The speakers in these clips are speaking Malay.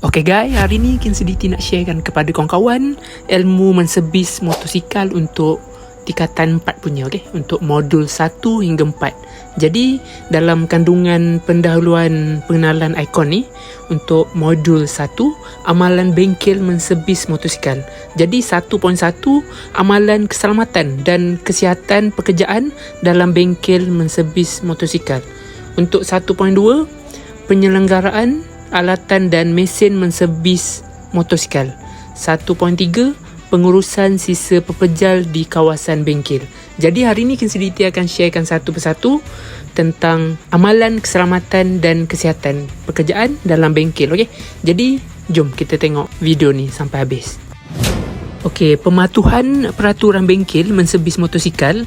Okay guys, hari ni Kin Sediti nak sharekan kepada kawan-kawan ilmu menservis motosikal untuk tingkatan 4 punya, okay? Untuk modul 1 hingga 4. Jadi dalam kandungan pendahuluan pengenalan ikon ni, untuk modul 1, amalan bengkel menservis motosikal. Jadi 1.1, amalan keselamatan dan kesihatan pekerjaan dalam bengkel menservis motosikal. Untuk 1.2, penyelenggaraan alatan dan mesin menservis motosikal. 1.3, pengurusan sisa pepejal di kawasan bengkel. Jadi hari ni Kin Sediti akan sharekan satu persatu tentang amalan keselamatan dan kesihatan pekerjaan dalam bengkel, okey? Jadi jom kita tengok video ni sampai habis. Okey, pematuhan peraturan bengkel menservis motosikal.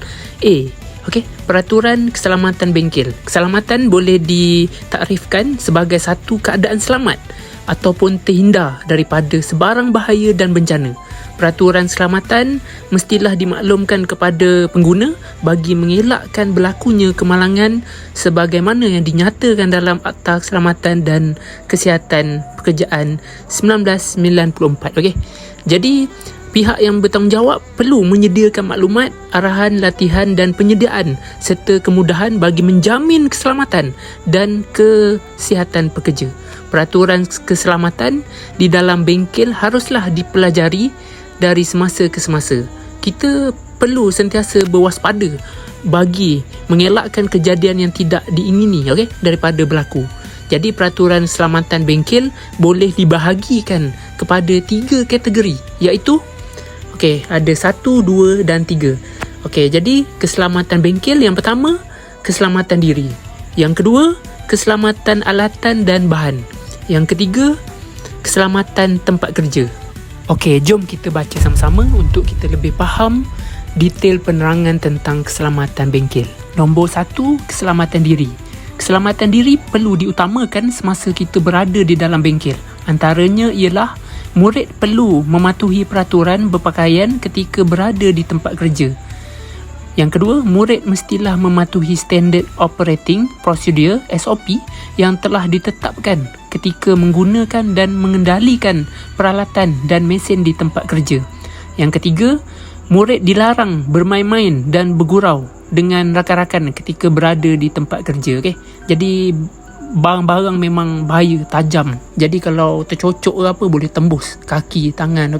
Okey, peraturan keselamatan bengkel. Keselamatan boleh ditakrifkan sebagai satu keadaan selamat ataupun terhindar daripada sebarang bahaya dan bencana. Peraturan keselamatan mestilah dimaklumkan kepada pengguna bagi mengelakkan berlakunya kemalangan sebagaimana yang dinyatakan dalam Akta Keselamatan dan Kesihatan Pekerjaan 1994. Okey. Jadi pihak yang bertanggungjawab perlu menyediakan maklumat, arahan, latihan dan penyediaan serta kemudahan bagi menjamin keselamatan dan kesihatan pekerja. Peraturan keselamatan di dalam bengkel haruslah dipelajari dari semasa ke semasa. Kita perlu sentiasa berwaspada bagi mengelakkan kejadian yang tidak diingini, okey, daripada berlaku. Jadi peraturan keselamatan bengkel boleh dibahagikan kepada 3 kategori, iaitu ada 1, 2 dan 3. Jadi keselamatan bengkel yang pertama, keselamatan diri. Yang kedua, keselamatan alatan dan bahan. Yang ketiga, keselamatan tempat kerja. Jom kita baca sama-sama untuk kita lebih faham detail penerangan tentang keselamatan bengkel. Nombor 1, keselamatan diri. Keselamatan diri perlu diutamakan semasa kita berada di dalam bengkel. Antaranya ialah murid perlu mematuhi peraturan berpakaian ketika berada di tempat kerja. Yang kedua, murid mestilah mematuhi Standard Operating Procedure (SOP) yang telah ditetapkan ketika menggunakan dan mengendalikan peralatan dan mesin di tempat kerja. Yang ketiga, murid dilarang bermain-main dan bergurau dengan rakan-rakan ketika berada di tempat kerja. Jadi barang-barang memang bahaya, tajam. Jadi kalau tercocok ke apa, boleh tembus kaki, tangan.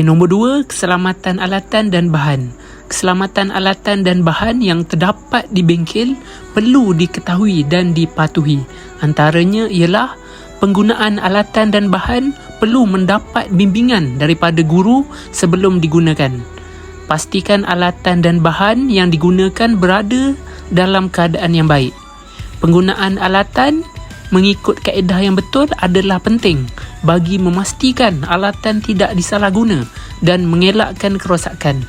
Nombor 2, keselamatan alatan dan bahan. Keselamatan alatan dan bahan yang terdapat di bengkel perlu diketahui dan dipatuhi. Antaranya ialah penggunaan alatan dan bahan perlu mendapat bimbingan daripada guru sebelum digunakan. Pastikan alatan dan bahan yang digunakan berada dalam keadaan yang baik. Penggunaan alatan mengikut kaedah yang betul adalah penting bagi memastikan alatan tidak disalahguna dan mengelakkan kerosakan.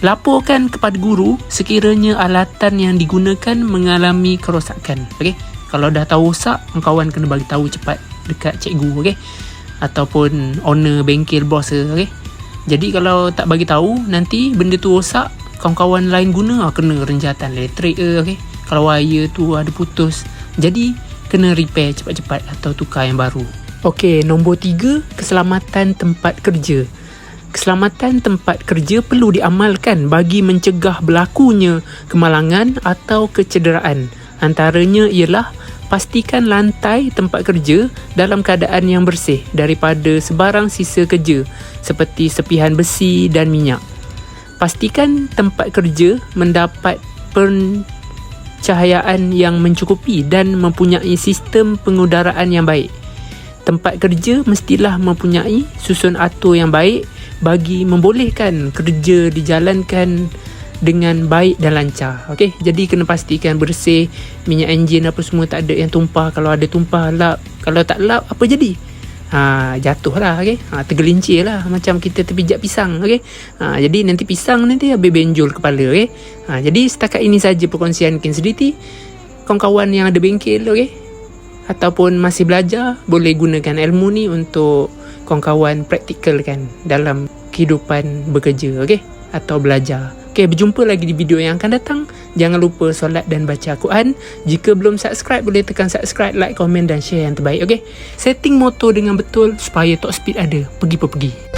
Laporkan kepada guru sekiranya alatan yang digunakan mengalami kerosakan. Kalau dah tahu rosak, kawan kena bagi tahu cepat dekat cikgu, ataupun owner bengkel, bos. Jadi kalau tak bagi tahu, nanti benda tu rosak, kawan-kawan lain guna, kena renjatan elektrik kalau wire tu ada putus. Jadi kena repair cepat-cepat atau tukar yang baru. Nombor 3, keselamatan tempat kerja. Keselamatan tempat kerja perlu diamalkan bagi mencegah berlakunya kemalangan atau kecederaan. Antaranya ialah pastikan lantai tempat kerja dalam keadaan yang bersih daripada sebarang sisa kerja seperti sepihan besi dan minyak. Pastikan tempat kerja mendapat pencahayaan yang mencukupi dan mempunyai sistem pengudaraan yang baik. Tempat kerja mestilah mempunyai susun atur yang baik bagi membolehkan kerja dijalankan dengan baik dan lancar. Jadi kena pastikan bersih, minyak enjin apa semua tak ada yang tumpah. Kalau ada tumpah, lap. Kalau tak lap, apa jadi? Jatuh lah, tergelincir lah macam kita terpijak pisang. Jadi nanti pisang nanti habis benjol kepala. Jadi setakat ini saja perkongsian Kin Sediti. Kawan-kawan yang ada bengkel ataupun masih belajar, boleh gunakan ilmu ni untuk kawan-kawan praktikalkan dalam kehidupan bekerja atau belajar. Okay, berjumpa lagi di video yang akan datang. Jangan lupa solat dan baca Al-Quran. Jika belum subscribe, boleh tekan subscribe, like, komen dan share yang terbaik. Okay, setting motor dengan betul supaya top speed ada. Pergi.